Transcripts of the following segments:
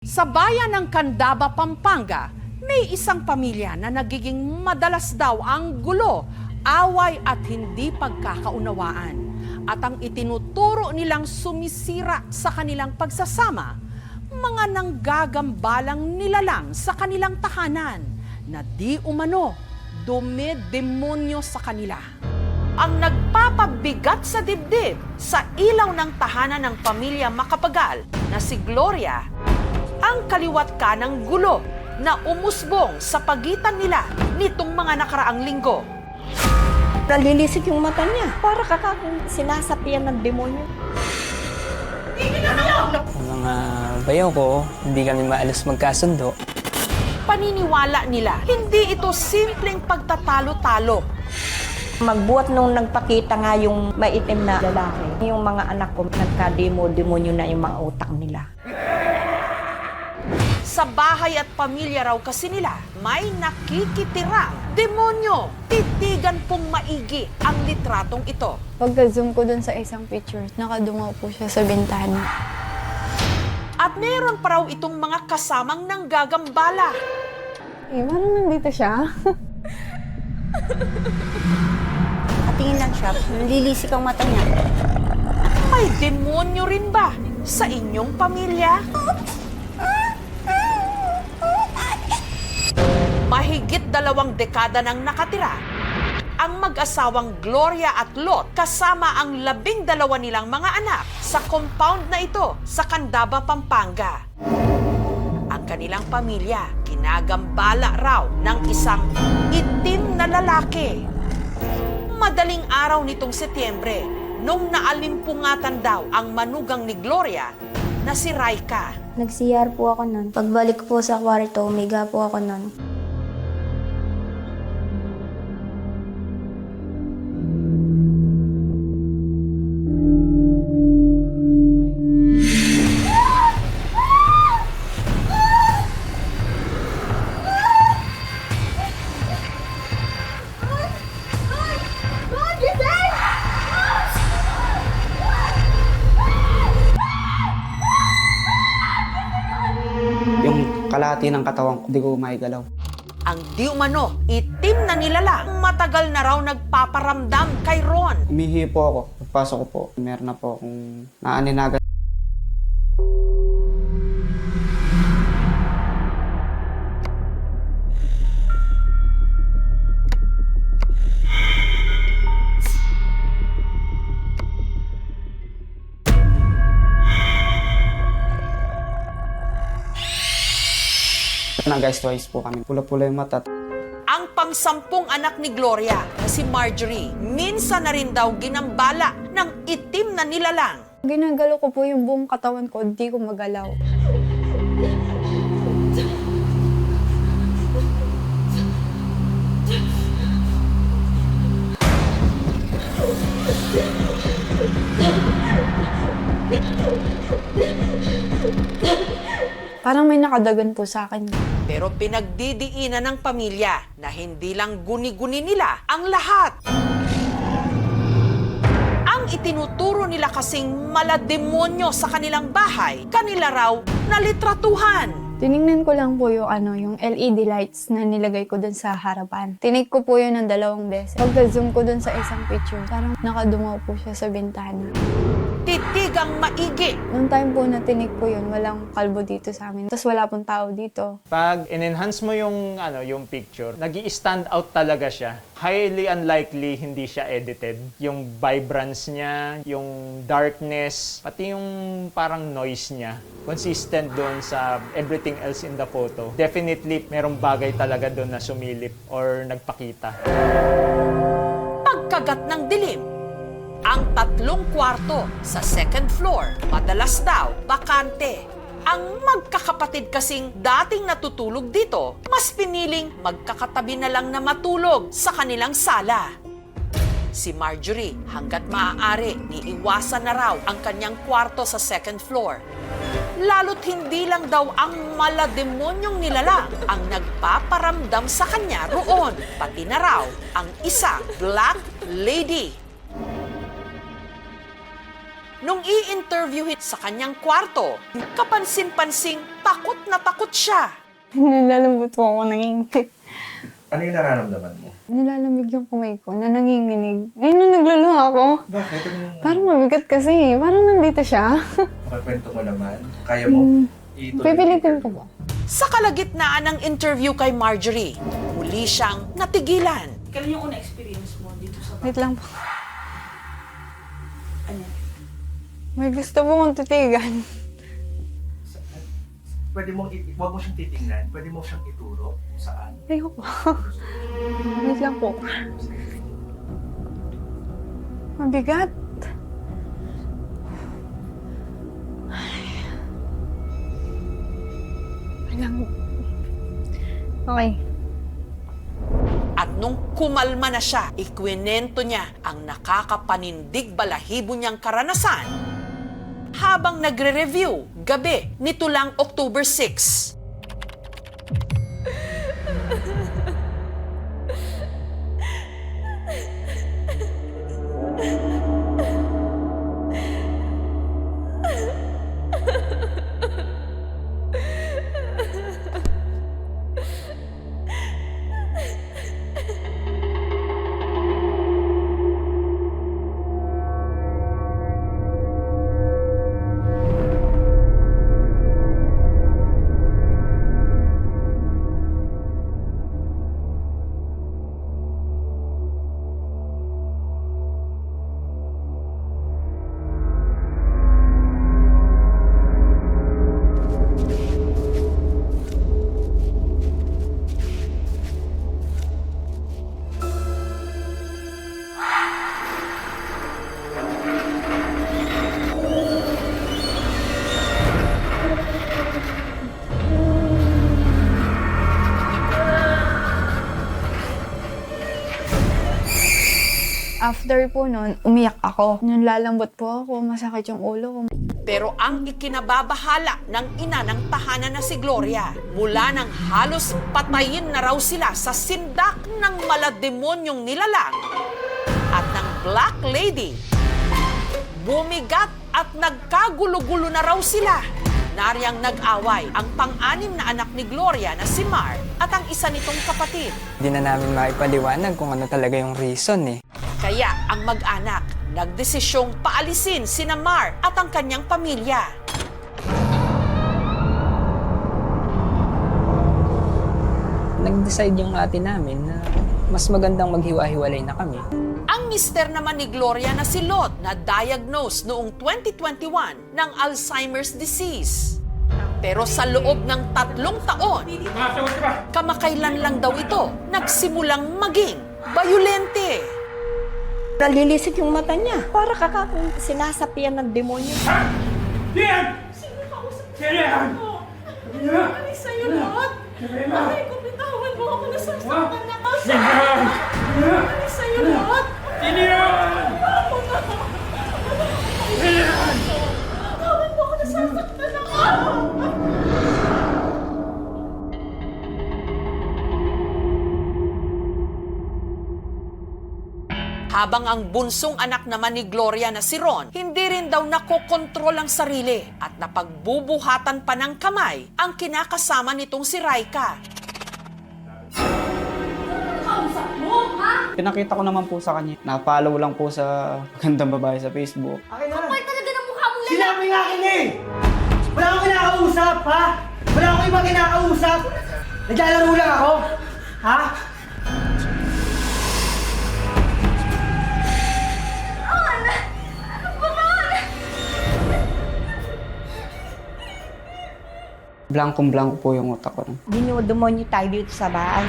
Sa bayan ng Candaba, Pampanga, may isang pamilya na nagiging madalas daw ang gulo, away at hindi pagkakaunawaan. At ang itinuturo nilang sumisira sa kanilang pagsasama, mga nanggagambalang nilalang sa kanilang tahanan na di umano dumedemonyo sa kanila. Ang nagpapabigat sa dibdib sa ilaw ng tahanan ng pamilya Macapagal na si Gloria, ang kaliwat kanang gulo na umusbong sa pagitan nila nitong mga nakaraang linggo. Nalilisik yung mata niya. Para kakakong sinasapian ng demonyo. Ang mga bayaw ko, hindi kami maalis magkasundo. Paniniwala nila, hindi ito simpleng pagtatalo-talo. Magbuhat nung nagpakita nga yung maitim na lalaki. Yung mga anak ko, nagka-demonyo na yung mga utak nila. Sa bahay at pamilya raw kasi nila, may nakikitirang demonyo. Titigan pong maigi ang litratong ito. Pagka-zoom ko dun sa isang picture, nakadungaw po siya sa bintana. At meron pa raw itong mga kasamang nanggagambala. Eh, parang nandito siya. Katingin lang siya, nalilisik ang mata niya. May demonyo rin ba sa inyong pamilya? Mahigit 2 dekada nang nakatira ang mag-asawang Gloria at Lot kasama ang 12 nilang mga anak sa compound na ito sa Candaba, Pampanga. Ang kanilang pamilya ginagambala raw ng isang itim na lalaki. Madaling araw nitong Setyembre, nung naalimpungatan daw ang manugang ni Gloria na si Raika. Nag-CR po ako nun. Pagbalik po sa kwarto, umiga po ako nun. Yung kalahati ng katawan ko, hindi ko maigalaw. Ang di umano, itim na nilalang matagal na raw nagpaparamdam kay Ron. Umihi po ako. Pagpasok ko po, meron na po akong naaninagan. Guys, twice po kami. Pula-pula yung mata. Ang pang-10 anak ni Gloria na si Marjorie, minsan na rin daw ginambala ng itim na nilalang. Ginagalo ko po yung buong katawan ko, hindi ko magalaw. Parang may nakadagan po sa akin. Pero pinagdidiinan ng pamilya na hindi lang guni-guni nila ang lahat. Ang itinuturo nila kasing malademonyo sa kanilang bahay, kanila raw nalitratuhan. Tinignan ko lang po yung LED lights na nilagay ko dun sa harapan. Tinig ko po yun ng 2 beses. Pagka-zoom ko dun sa isang picture, parang nakadungaw po siya sa bintana. Titigang maigi. Noong time po na tinig ko yun, walang kalbo dito sa amin. Tapos wala pong tao dito. Pag in-enhance mo yung picture, nag-i-stand out talaga siya. Highly unlikely hindi siya edited. Yung vibrance niya, yung darkness, pati yung parang noise niya, consistent doon sa everything else in the photo. Definitely, merong bagay talaga doon na sumilip or nagpakita. Pagkagat ng dilim, ang 3 kwarto sa 2nd floor, madalas daw bakante. Ang magkakapatid kasing dating natutulog dito, mas piniling magkakatabi na lang na matulog sa kanilang sala. Si Marjorie, hanggat maaari, niiwasan na raw ang kanyang kwarto sa 2nd floor. Lalo't hindi lang daw ang malademonyong nilalang ang nagpaparamdam sa kanya roon, pati na raw ang isang black lady. nung i-interview sa kanyang kwarto, kapansin-pansing takot na takot siya. Nilalambot po ako, nanginginig. Ano yung nararamdaman mo? Nilalamig yung kamay ko na nanginginig. Ngayon nung nagluluha ako, Bakit? parang mabigat kasi. Parang nandito siya. Makwento mo naman. Kaya mo ituloy. Pipilitin ko ba? Sa kalagitnaan ng interview kay Marjorie, muli siyang natigilan. Kailan yung una experience mo dito sa Wait lang po. Ano? May gusto po kong titigan. Pwede mong, huwag mo siyang titingnan. Pwede mo siyang ituro saan. Ayoko. Wait lang po. Mabigat. Okay. At nung kumalma na siya, ikwinento niya ang nakakapanindig balahibo niyang karanasan habang nagre-review gabi nito lang October 6. After po nun, umiyak ako. Nung lalambot po ako, masakit yung ulo ko. Pero ang ikinababahala ng ina ng tahanan na si Gloria, mula nang halos patayin na raw sila sa sindak ng malademonyong nilalang at ng Black Lady, bumigat at nagkagulo-gulo na raw sila. Nariyang nag-away ang pang-anim na anak ni Gloria na si Mar at ang isa nitong kapatid. Hindi na namin maipaliwanag kung ano talaga yung reason eh. Kaya ang mag-anak nagdesisyong paalisin sina Mar at ang kanyang pamilya. Nag-decide yung ate namin na mas magandang maghiwa-hiwalay na kami. Ang mister naman ni Gloria na si Lot na diagnose noong 2021 ng Alzheimer's disease. Pero sa loob ng 3 taon, kamakailan lang daw ito nagsimulang maging bayolente. Nalilisik yung mata niya. Para kakakong sinasapian ng demonyo. Ano sa'yo, Lot? Aray ko, bitawan mo ako, nasasaktan na ako. Ano sa'yo, Lot? Bitawan mo ako, nasasaktan ako. Habang ang bunsong anak naman ni Gloria na si Ron, hindi rin daw nakokontrol ang sarili at napagbubuhatan pa ng kamay ang kinakasama nitong si Raika. Pinakita ko naman po sa kanya. Na-follow lang po sa magandang babae sa Facebook. Kapal talaga ng mukha mo, Sinabi nga akin eh! Wala akong kinakausap, ha? Wala akong ibang kinakausap! Naglalaro lang ako! Ha? Blankong-blanko po yung utak ko. Dinodemonyo tayo dito sa bahay.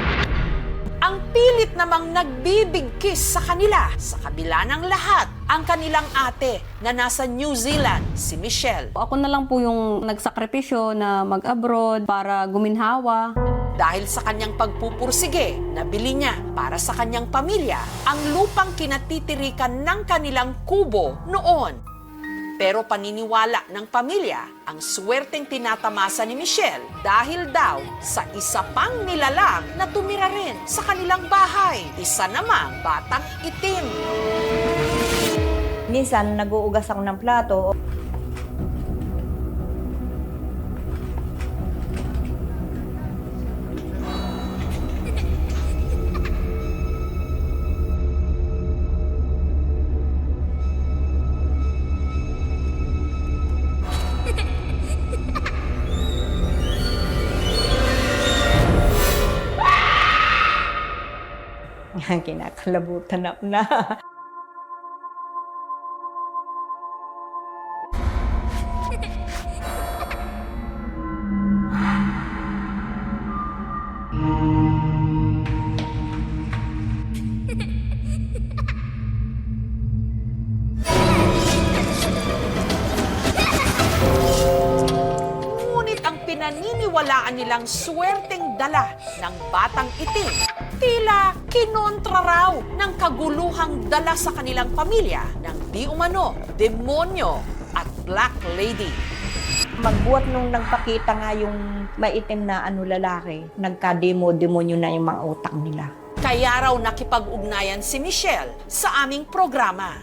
Ang pilit namang nagbibigkis sa kanila sa kabila ng lahat ang kanilang ate na nasa New Zealand, si Michelle. Ako na lang po yung nagsakripisyo na mag-abroad para guminhawa. Dahil sa kanyang pagpupursige, nabili niya para sa kanyang pamilya ang lupang kinatitirikan ng kanilang kubo noon. Pero paniniwala ng pamilya ang swerteng tinatamasa ni Michelle dahil daw sa isa pang nilalang na tumira rin sa kanilang bahay, isa namang batang itim. Minsan, nag-uugas ako ng plato. Kinakalabutan ako na. Ngunit ang pinaniniwalaan nilang swerteng dala ng batang itim, tila kinontra raw ng kaguluhang dala sa kanilang pamilya ng di umano, demonyo at black lady. Magbuhat nung nagpakita nga yung maitim na lalaki, nagka-demonyo na yung mga utak nila. Kaya raw nakipag-ugnayan si Michelle sa aming programa.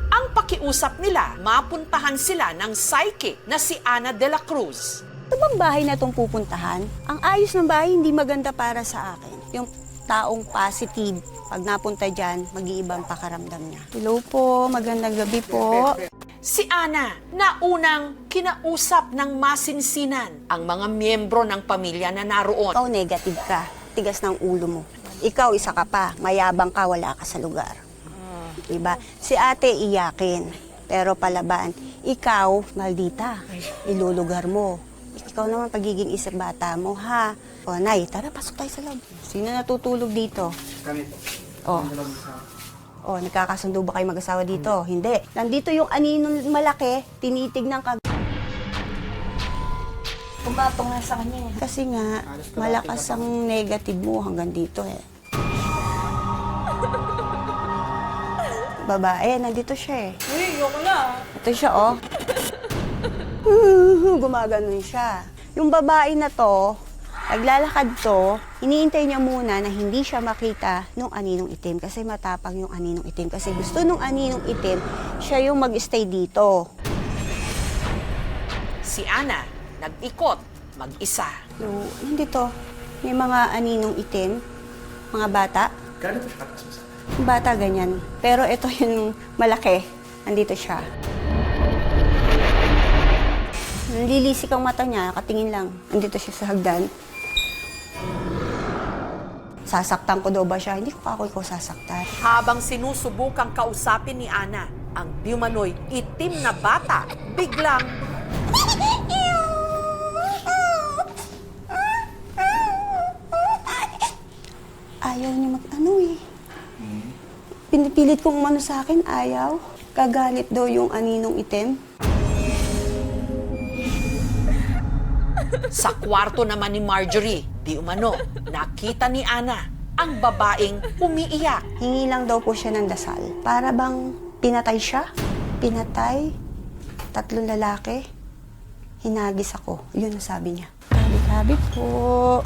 Ang pakiusap nila, mapuntahan sila ng psychic na si Ana de la Cruz. Ito bang bahay na itong pupuntahan? Ang ayos ng bahay hindi maganda para sa akin. Yung taong positive, pag napunta dyan, mag-iibang pakaramdam niya. Hello po, magandang gabi po. Si Ana na unang kinausap ng masinsinan ang mga miyembro ng pamilya na naroon. Ikaw negative ka, tigas ng ulo mo. Ikaw isa ka pa, mayabang ka, wala ka sa lugar. Diba? Si ate iyakin, pero palaban, ikaw maldita, ilulugar mo. Ikaw naman pagiging isang bata mo, ha? O, Nay, tara, pasok tayo sa loob. Sino natutulog dito? Kami po. O, nagkakasundo ba kayo mag-asawa dito? Hindi. Nandito yung aninong malaki, tinitignan ka. Pumatong nga sa kanya. Kasi nga, malakas ang negative mo hanggang dito eh. Babae, nandito siya eh. Uy, yoko na. Ito siya oh. Gumaganon siya. Yung babae na to, naglalakad to, iniintay niya muna na hindi siya makita nung aninong itim kasi matapang yung aninong itim. Kasi gusto nung aninong itim, siya yung mag-stay dito. Si Ana nag-ikot mag-isa. So, nandito, may mga aninong itim, mga bata. Gano'n po siya kataas mo sa akin? Yung bata ganyan. Pero ito yung malaki, nandito siya. Nalilisik ang mata niya, nakatingin lang. Nandito siya sa hagdan. Sasaktan ko daw ba siya? Hindi ko pa ako sasaktan. Habang sinusubukang kausapin ni Ana ang di umano'y itim na bata, biglang Ayaw niya mag-ano eh. Pinipilit kong umano sa akin, ayaw. Kagalit daw yung aninong itim. sa kwarto naman ni Marjorie, di umano, nakita ni Ana ang babaeng umiiyak. Hingi lang daw po siya ng dasal. Para bang pinatay siya? Pinatay? 3 lalaki? Hinagis ako. Yun ang sabi niya. Sabi po.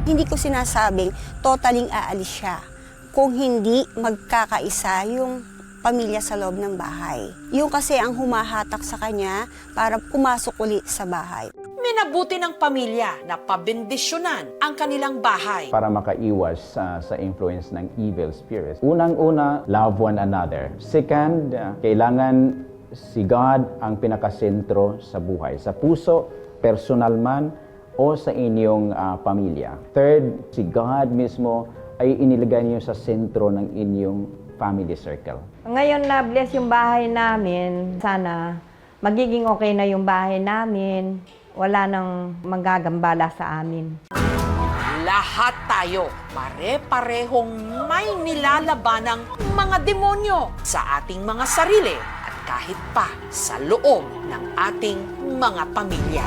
Hindi ko sinasabing totaling aalis siya kung hindi magkakaisa yung pamilya sa loob ng bahay. Yung kasi ang humahatak sa kanya para pumasok uli sa bahay. Minabuti ng pamilya na pabendisyonan ang kanilang bahay. Para makaiwas sa influence ng evil spirits. Unang-una, love one another. Second, kailangan si God ang pinakasentro sa buhay. Sa puso, personal man, o sa inyong pamilya. Third, si God mismo ay inilagay niyo sa sentro ng inyong family circle. Ngayon na bless yung bahay namin, sana magiging okay na yung bahay namin. Wala nang manggagambala sa amin. Lahat tayo pare-parehong may nilalabanang mga demonyo sa ating mga sarili at kahit pa sa loob ng ating mga pamilya.